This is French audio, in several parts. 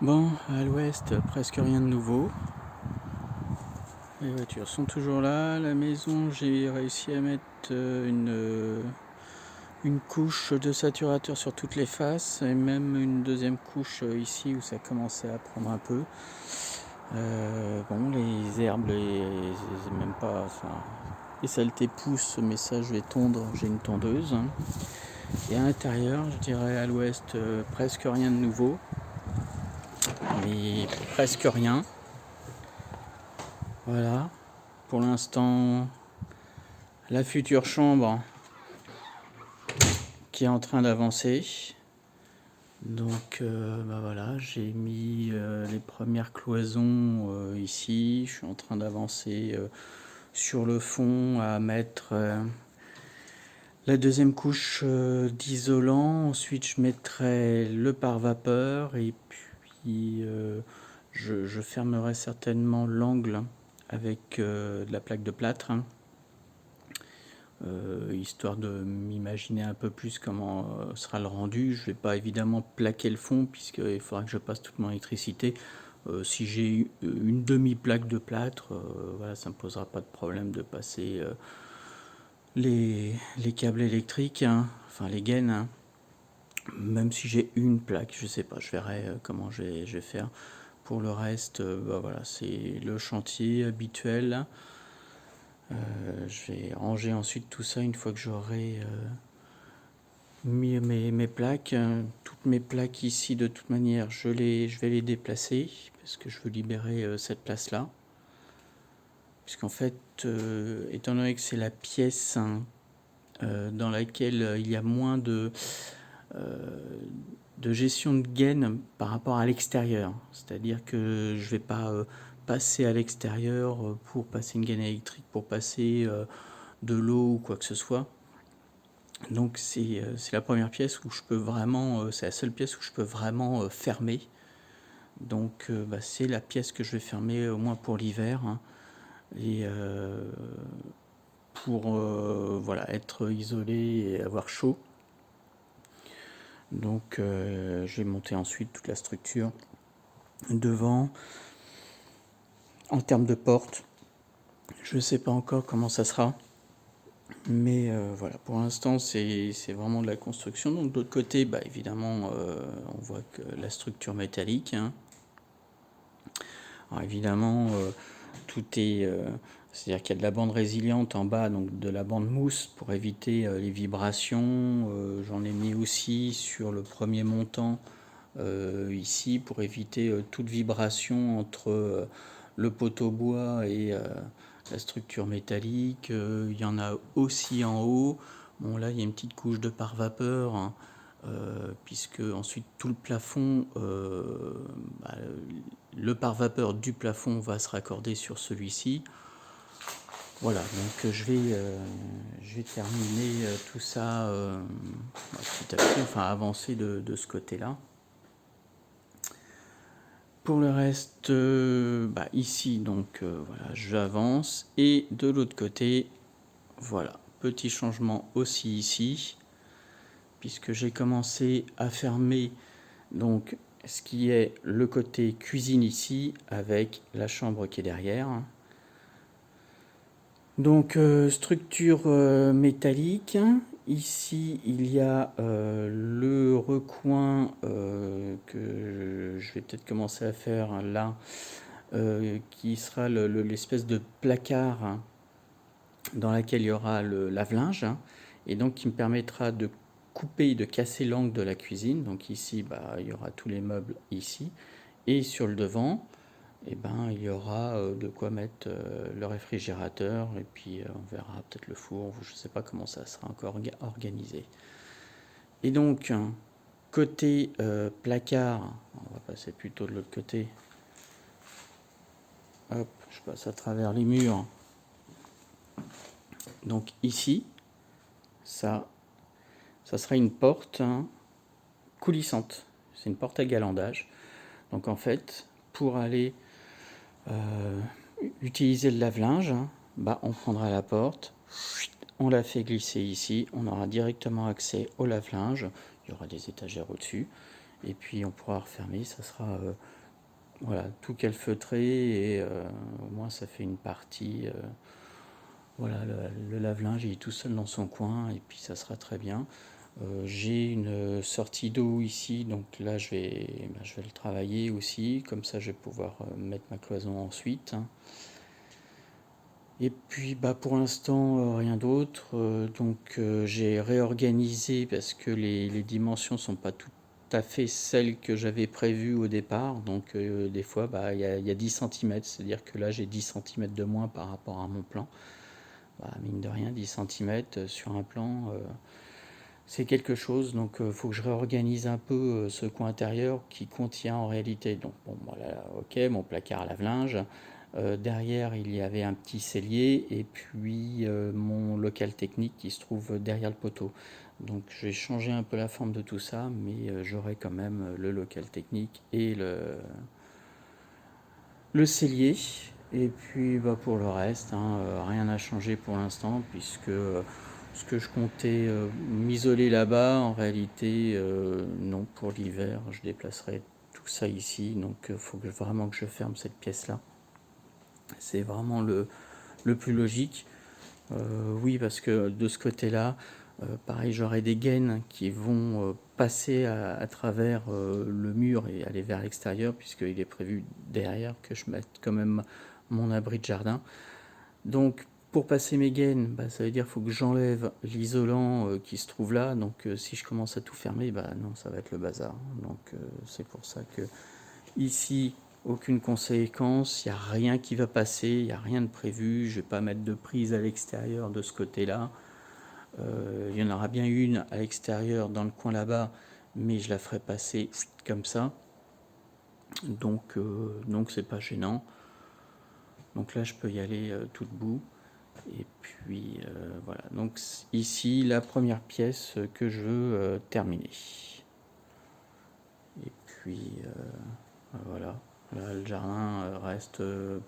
Bon, à l'ouest, presque rien de nouveau. Les voitures sont toujours là. La maison, j'ai réussi à mettre une couche de saturateur sur toutes les faces et même une deuxième couche ici où ça commençait à prendre un peu. Bon, les herbes, même pas, enfin, les saletés poussent, mais ça je vais tondre, j'ai une tondeuse. Et à l'intérieur, je dirais à l'ouest, presque rien de nouveau, mais presque rien. Voilà, pour l'instant, la future chambre qui est en train d'avancer. Donc voilà, j'ai mis les premières cloisons ici. Je suis en train d'avancer sur le fond à mettre la deuxième couche d'isolant. Ensuite, je mettrai le pare-vapeur et puis je fermerai certainement l'angle avec de la plaque de plâtre. Histoire de m'imaginer un peu plus comment sera le rendu. Je ne vais pas évidemment plaquer le fond puisqu'il faudra que je passe toute mon électricité. Si j'ai une demi-plaque de plâtre, voilà, ça ne me posera pas de problème de passer les câbles électriques, hein, enfin les gaines, hein. Même si j'ai une plaque, je sais pas, je verrai comment je vais faire. Pour le reste, voilà, c'est le chantier habituel. Je vais ranger ensuite tout ça une fois que j'aurai mis mes plaques. Toutes mes plaques ici, de toute manière, je vais les déplacer parce que je veux libérer cette place-là. Puisqu'en fait, étant donné que c'est la pièce dans laquelle il y a moins de gestion de gaine par rapport à l'extérieur. C'est-à-dire que je ne vais pas passer à l'extérieur pour passer une gaine électrique, pour passer de l'eau ou quoi que ce soit. Donc c'est la première pièce où je peux vraiment, c'est la seule pièce où je peux vraiment fermer. Donc c'est la pièce que je vais fermer au moins pour l'hiver, hein, et pour voilà, être isolé et avoir chaud. Donc je vais monter ensuite toute la structure devant. En termes de porte, je ne sais pas encore comment ça sera. Mais voilà, pour l'instant, c'est vraiment de la construction. Donc, de l'autre côté, évidemment, on voit que la structure métallique, hein. Alors, évidemment, tout est. C'est-à-dire qu'il y a de la bande résiliente en bas, donc de la bande mousse pour éviter les vibrations. J'en ai mis aussi sur le premier montant ici pour éviter toute vibration entre le poteau bois et la structure métallique. Il y en a aussi en haut. Bon, là, il y a une petite couche de pare-vapeur, hein, puisque ensuite tout le plafond, le pare-vapeur du plafond va se raccorder sur celui-ci. Voilà, donc je vais terminer tout ça petit à petit, enfin avancer de ce côté-là. Pour le reste, ici, donc voilà, j'avance. Et de l'autre côté, voilà, petit changement aussi ici, puisque j'ai commencé à fermer donc ce qui est le côté cuisine ici, avec la chambre qui est derrière. Donc structure métallique. Ici, il y a le recoin que je vais peut-être commencer à faire là, qui sera l'espèce de placard, hein, dans lequel il y aura le lave-linge, hein, et donc qui me permettra de couper, de casser l'angle de la cuisine. Donc ici, il y aura tous les meubles ici. Et sur le devant, il y aura de quoi mettre le réfrigérateur et puis on verra peut-être le four, je ne sais pas comment ça sera encore organisé. Et donc, côté placard, on va passer plutôt de l'autre côté. Hop, je passe à travers les murs. Donc ici, ça sera une porte, hein, coulissante. C'est une porte à galandage. Donc en fait, pour aller utiliser le lave-linge, hein, on prendra la porte, on la fait glisser ici, on aura directement accès au lave-linge, il y aura des étagères au-dessus, Et puis on pourra refermer, ça sera voilà, tout calfeutré et au moins ça fait une partie. Voilà, le lave-linge il est tout seul dans son coin et puis ça sera très bien. J'ai une sortie d'eau ici, donc là je vais le travailler aussi, comme ça je vais pouvoir mettre ma cloison ensuite. Et puis pour l'instant rien d'autre, donc j'ai réorganisé parce que les dimensions sont pas tout à fait celles que j'avais prévues au départ, donc des fois il y a 10 cm, c'est-à-dire que là j'ai 10 cm de moins par rapport à mon plan. Mine de rien, 10 cm sur un plan, c'est quelque chose, donc il faut que je réorganise un peu ce coin intérieur qui contient en réalité, donc bon voilà, ok, mon placard à lave-linge. Derrière, il y avait un petit cellier et puis mon local technique qui se trouve derrière le poteau. Donc je vais changer un peu la forme de tout ça, mais j'aurai quand même le local technique et le cellier. Et puis pour le reste, rien n'a changé pour l'instant, puisque ce que je comptais m'isoler là-bas, en réalité, non, pour l'hiver, je déplacerai tout ça ici. Donc il faut vraiment que je ferme cette pièce-là. C'est vraiment le plus logique. Oui, parce que de ce côté-là, pareil, j'aurai des gaines qui vont passer à travers le mur et aller vers l'extérieur, puisqu'il est prévu derrière que je mette quand même mon abri de jardin. Donc, pour passer mes gaines, ça veut dire qu'il faut que j'enlève l'isolant qui se trouve là. Donc, si je commence à tout fermer, non, ça va être le bazar. Donc, c'est pour ça que ici, aucune conséquence, il n'y a rien qui va passer, il n'y a rien de prévu, je ne vais pas mettre de prise à l'extérieur de ce côté-là. Il y en aura bien une à l'extérieur dans le coin là-bas, mais je la ferai passer comme ça. Donc c'est pas gênant. Donc là je peux y aller tout debout. Et puis voilà. Donc ici la première pièce que je veux terminer. Et puis voilà. Là, le jardin reste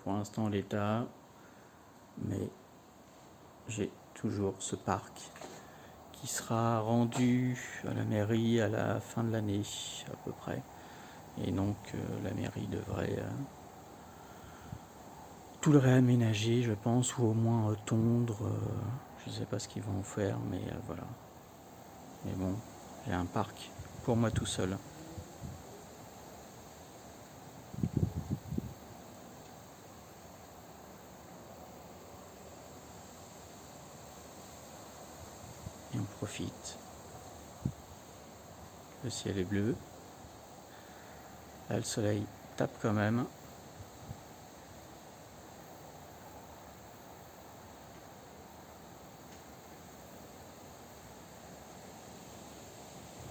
pour l'instant en l'état, mais j'ai toujours ce parc qui sera rendu à la mairie à la fin de l'année à peu près. Et donc la mairie devrait tout le réaménager, je pense, ou au moins tondre. Je ne sais pas ce qu'ils vont en faire, mais voilà. Mais bon, j'ai un parc pour moi tout seul. Et on profite. Le ciel est bleu. Là, le soleil tape quand même.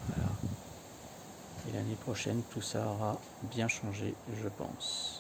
Voilà. Et l'année prochaine, tout ça aura bien changé, je pense.